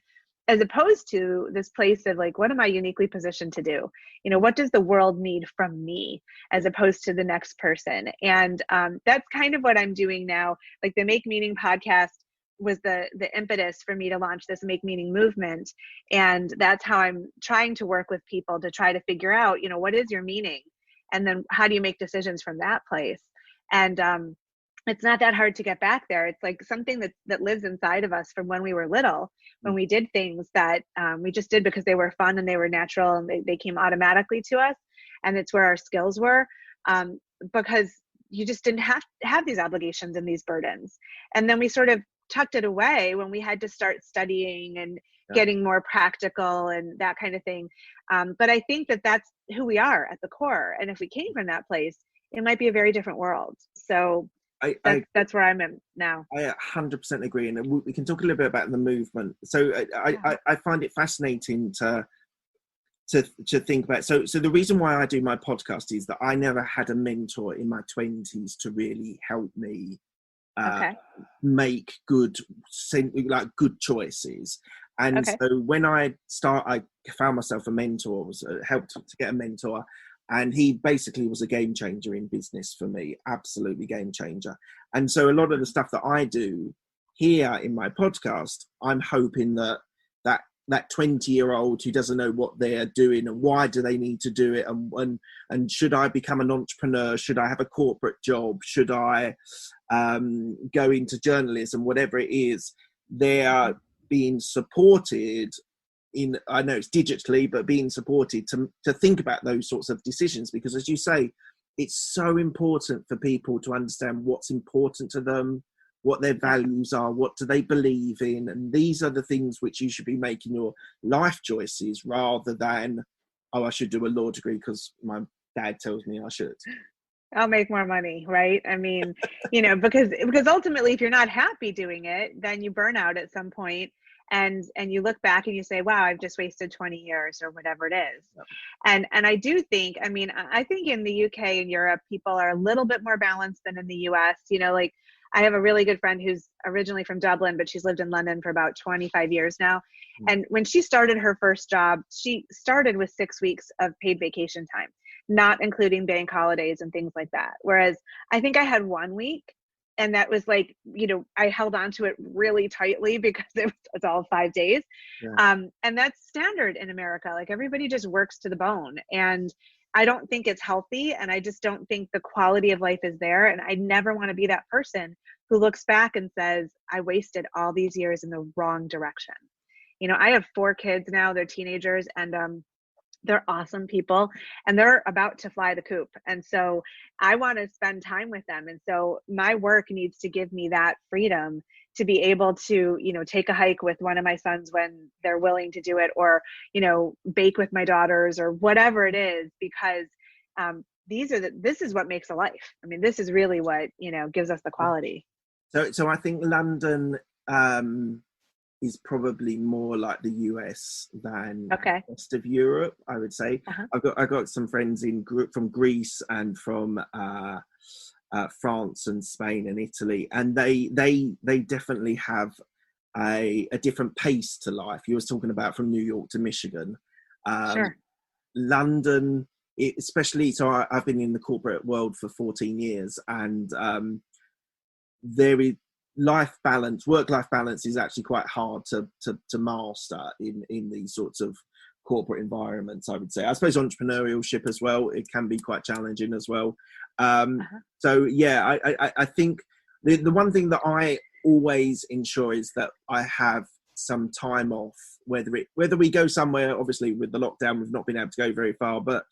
As opposed to this place of like, what am I uniquely positioned to do? What does the world need from me, as opposed to the next person? And that's kind of what I'm doing now. Like the Make Meaning podcast was the impetus for me to launch this Make Meaning movement. And that's how I'm trying to work with people to try to figure out, what is your meaning? And then how do you make decisions from that place? And it's not that hard to get back there. It's like something that lives inside of us from when we were little, when we did things that we just did because they were fun and they were natural and they came automatically to us. And it's where our skills were, because you just didn't have these obligations and these burdens. And then we sort of tucked it away when we had to start studying and getting more practical and that kind of thing. But I think that that's who we are at the core. And if we came from that place, it might be a very different world. So that's where I'm in now. I 100% agree, and we can talk a little bit about the movement. So I find it fascinating to think about. So the reason why I do my podcast is that I never had a mentor in my 20s to really help me make good choices. And so when I found myself a mentor, helped to get a mentor. And he basically was a game changer in business for me, absolutely game changer. And so a lot of the stuff that I do here in my podcast, I'm hoping that 20-year-old who doesn't know what they're doing and why do they need to do it, and should I become an entrepreneur? Should I have a corporate job? Should I go into journalism? Whatever it is, being supported in, I know it's digitally, but being supported to think about those sorts of decisions, because as you say, it's so important for people to understand what's important to them, what their values are, what do they believe in, and these are the things which you should be making your life choices, rather than, oh, I should do a law degree because my dad tells me I should. I'll make more money, right? I mean, because ultimately, if you're not happy doing it, then you burn out at some point, and you look back and you say, wow, I've just wasted 20 years or whatever it is. And I do think, I think in the UK and Europe, people are a little bit more balanced than in the US. Like I have a really good friend who's originally from Dublin, but she's lived in London for about 25 years now. And when she started her first job, she started with 6 weeks of paid vacation time, not including bank holidays and things like that. Whereas I think I had 1 week, and that was like, I held on to it really tightly because it's all 5 days. Yeah. And that's standard in America. Like everybody just works to the bone. And I don't think it's healthy. And I just don't think the quality of life is there. And I never want to be that person who looks back and says, I wasted all these years in the wrong direction. I have 4 kids now, they're teenagers, and they're awesome people, and they're about to fly the coop. And so I want to spend time with them. And so my work needs to give me that freedom to be able to, take a hike with one of my sons when they're willing to do it, or, bake with my daughters or whatever it is, because this is what makes a life. This is really what, gives us the quality. So I think London, is probably more like the US than the rest of Europe, I would say. I've got some friends from Greece and from France and Spain and Italy, and they definitely have a different pace to life. You were talking about from New York to Michigan. Sure. London, especially, so I've been in the corporate world for 14 years, and there is work-life balance is actually quite hard to master in these sorts of corporate environments, I would say. I suppose entrepreneurship as well, it can be quite challenging as well. So yeah, I think the one thing that I always ensure is that I have some time off, whether we go somewhere. Obviously with the lockdown we've not been able to go very far, but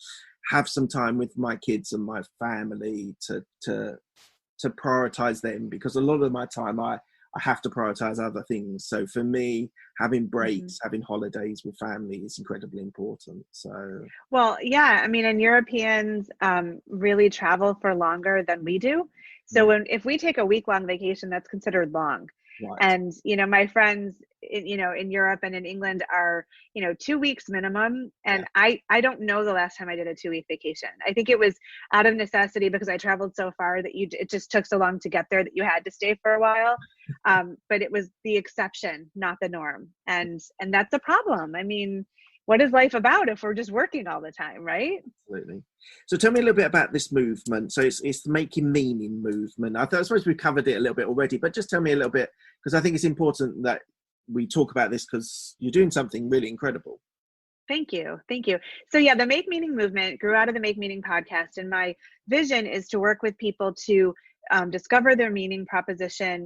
have some time with my kids and my family to prioritize them, because a lot of my time I have to prioritize other things. So for me, having breaks, having holidays with family is incredibly important. So, well, yeah, and Europeans really travel for longer than we do. So if we take a week-long vacation, that's considered long. Right. And, my friends, in Europe and in England are, 2 weeks minimum. And I don't know the last time I did a 2-week vacation. I think it was out of necessity because I traveled so far that it just took so long to get there that you had to stay for a while. But it was the exception, not the norm. And that's a problem. What is life about if we're just working all the time, right? Absolutely. So tell me a little bit about this movement. So it's the Making Meaning movement. I suppose we've covered it a little bit already, but just tell me a little bit, because I think it's important that we talk about this, because you're doing something really incredible. Thank you. So yeah, the Make Meaning movement grew out of the Make Meaning podcast. And my vision is to work with people to discover their meaning proposition,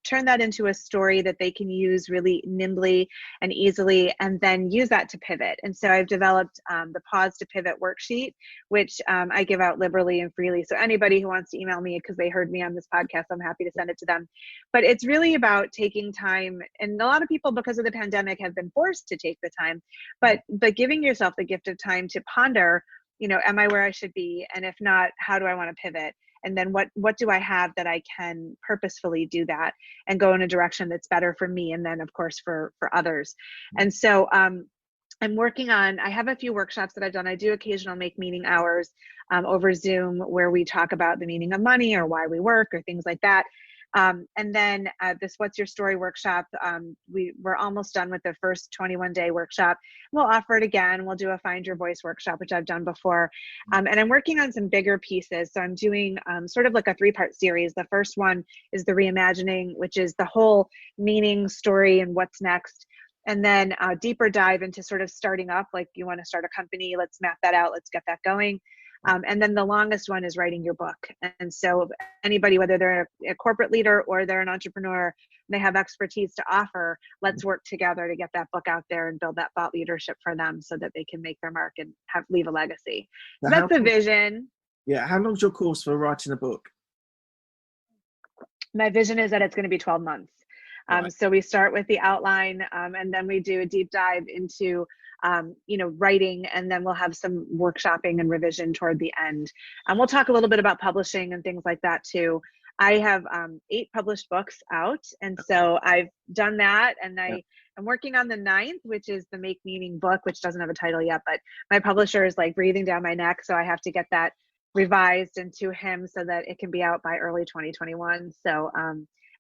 turn that into a story that they can use really nimbly and easily, and then use that to pivot. And so I've developed the Pause to Pivot worksheet, which I give out liberally and freely. So anybody who wants to email me because they heard me on this podcast, I'm happy to send it to them. But it's really about taking time. And a lot of people, because of the pandemic, have been forced to take the time, but giving yourself the gift of time to ponder, am I where I should be? And if not, how do I want to pivot? And then what do I have that I can purposefully do that and go in a direction that's better for me, and then of course for others. And so I'm working on, I have a few workshops that I've done. I do occasional Make Meaning hours over Zoom, where we talk about the meaning of money or why we work or things like that. And then this What's Your Story workshop, we're almost done with the first 21-day workshop. We'll offer it again. We'll do a Find Your Voice workshop, which I've done before. And I'm working on some bigger pieces. So I'm doing sort of like a 3-part series. The first one is the Reimagining, which is the whole meaning, story, and what's next. And then a deeper dive into sort of starting up, like you want to start a company, let's map that out, let's get that going. And then the longest one is writing your book. And so anybody, whether they're a corporate leader or they're an entrepreneur, they have expertise to offer, let's work together to get that book out there and build that thought leadership for them so that they can make their mark and leave a legacy. So that's the vision. Yeah. How long's your course for writing a book? My vision is that it's going to be 12 months. Right. So we start with the outline, and then we do a deep dive into, writing, and then we'll have some workshopping and revision toward the end. And we'll talk a little bit about publishing and things like that too. I have 8 published books out, and so I've done that, and I'm working on the 9th, which is the Make Meaning book, which doesn't have a title yet, but my publisher is like breathing down my neck, so I have to get that revised into him so that it can be out by early 2021. So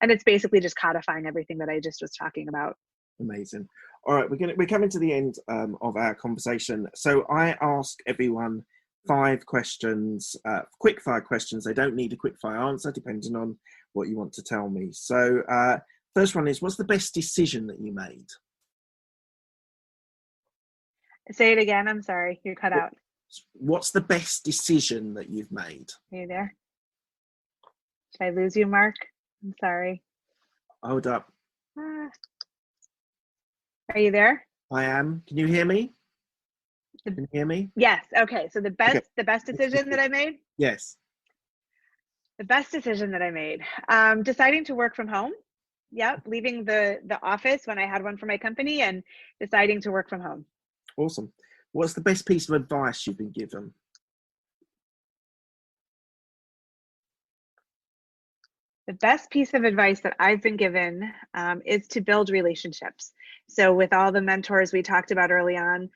and it's basically just codifying everything that I just was talking about. Amazing. All right, we're coming to the end of our conversation. So I ask everyone 5 questions, quick fire questions. They don't need a quick fire answer, depending on what you want to tell me. So first one is, what's the best decision that you made? Say it again. I'm sorry, you cut out. What's the best decision that you've made? Are you there? Did I lose you, Mark? I'm sorry. Hold up. Are you there? I am. Can you hear me? Can you hear me? Yes. Okay. So the best decision that I made? Yes. The best decision that I made, deciding to work from home. Yep. Leaving the office when I had one for my company and deciding to work from home. Awesome. What's the best piece of advice you've been given? The best piece of advice that I've been given is to build relationships. So with all the mentors we talked about early on,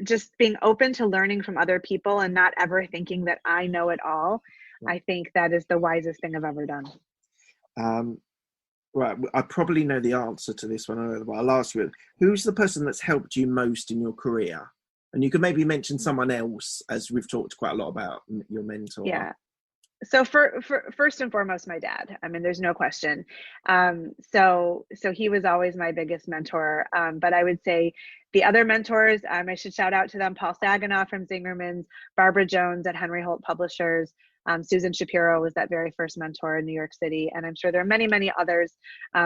just being open to learning from other people and not ever thinking that I know it all. I think that is the wisest thing I've ever done. Right, I probably know the answer to this one, but I'll ask you, who's the person that's helped you most in your career? And you can maybe mention someone else, as we've talked quite a lot about your mentor. Yeah. So for first and foremost, my dad. I mean, there's no question. So he was always my biggest mentor. But I would say the other mentors, I should shout out to them: Paul Saginaw from Zingerman's, Barbara Jones at Henry Holt Publishers, Susan Shapiro was that very first mentor in New York City, and I'm sure there are many, many others.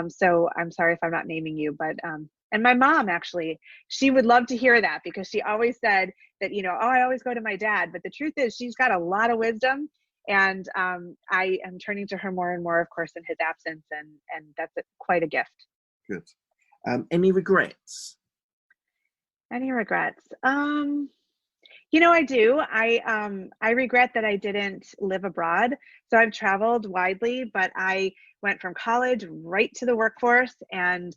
So I'm sorry if I'm not naming you, but and my mom, actually, she would love to hear that, because she always said that, I always go to my dad, but the truth is she's got a lot of wisdom. And I am turning to her more and more, of course, in his absence, and that's quite a gift. Good. Any regrets? Any regrets? I do. I regret that I didn't live abroad. So I've traveled widely, but I went from college right to the workforce and,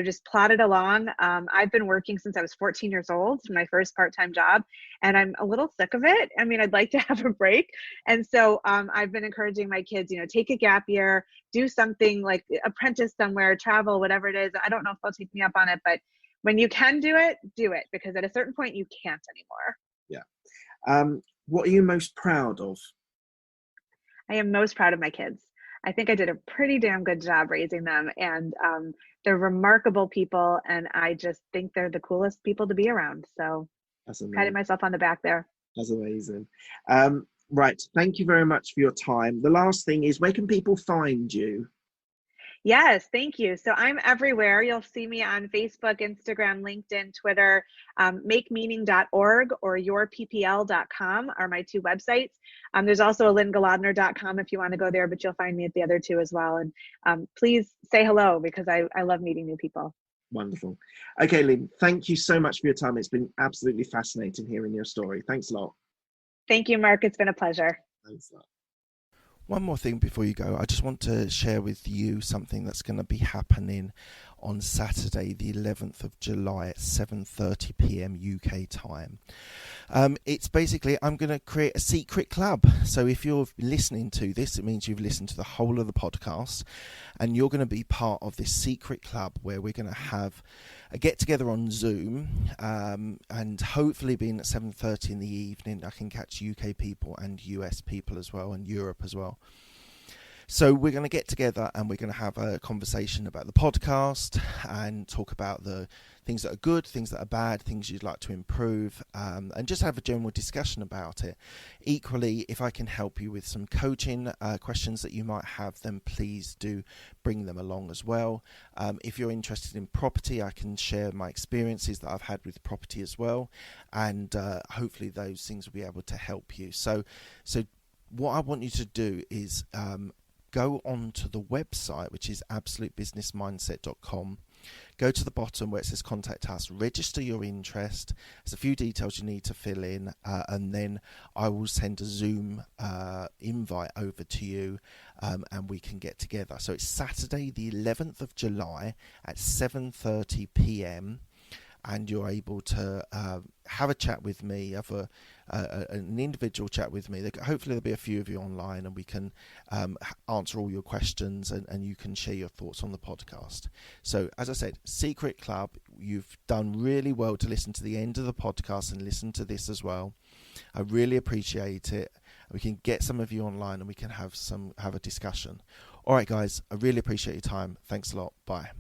just plodded along. I've been working since I was 14 years old, my first part-time job, and I'm a little sick of it. I mean, I'd like to have a break. And so I've been encouraging my kids, take a gap year, do something like apprentice somewhere, travel, whatever it is. I don't know if they'll take me up on it, but when you can do it, because at a certain point you can't anymore. Yeah. What are you most proud of? I am most proud of my kids. I think I did a pretty damn good job raising them, and they're remarkable people, and I just think they're the coolest people to be around. So patting myself on the back there. That's amazing. Right. Thank you very much for your time. The last thing is, where can people find you? Yes, thank you. So I'm everywhere. You'll see me on Facebook, Instagram, LinkedIn, Twitter. Makemeaning.org or yourppl.com are my 2 websites. There's also a LynneGolodner.com if you want to go there, but you'll find me at the other 2 as well. And please say hello, because I love meeting new people. Wonderful. Okay, Lynne, thank you so much for your time. It's been absolutely fascinating hearing your story. Thanks a lot. Thank you, Mark. It's been a pleasure. Thanks a lot. One more thing before you go, I just want to share with you something that's going to be happening on Saturday, the 11th of July at 7:30 p.m. UK time. It's basically, I'm going to create a secret club. So if you're listening to this, it means you've listened to the whole of the podcast, and you're going to be part of this secret club where we're going to have a get together on Zoom, and hopefully being at 7:30 in the evening, I can catch UK people and US people as well, and Europe as well. So we're going to get together and we're going to have a conversation about the podcast and talk about the things that are good, things that are bad, things you'd like to improve, and just have a general discussion about it. Equally, if I can help you with some coaching questions that you might have, then please do bring them along as well. If you're interested in property, I can share my experiences that I've had with property as well, and hopefully those things will be able to help you. So what I want you to do is go on to the website, which is absolutebusinessmindset.com. Go to the bottom where it says contact us, register your interest. There's a few details you need to fill in, and then I will send a Zoom invite over to you, and we can get together. So it's Saturday the 11th of July at 7:30 p.m. and you're able to have a chat with me, have an individual chat with me. Hopefully there'll be a few of you online, and we can answer all your questions, and you can share your thoughts on the podcast. So as I said, Secret Club, you've done really well to listen to the end of the podcast and listen to this as well. I really appreciate it. We can get some of you online and we can have a discussion. All right, guys, I really appreciate your time. Thanks a lot. Bye.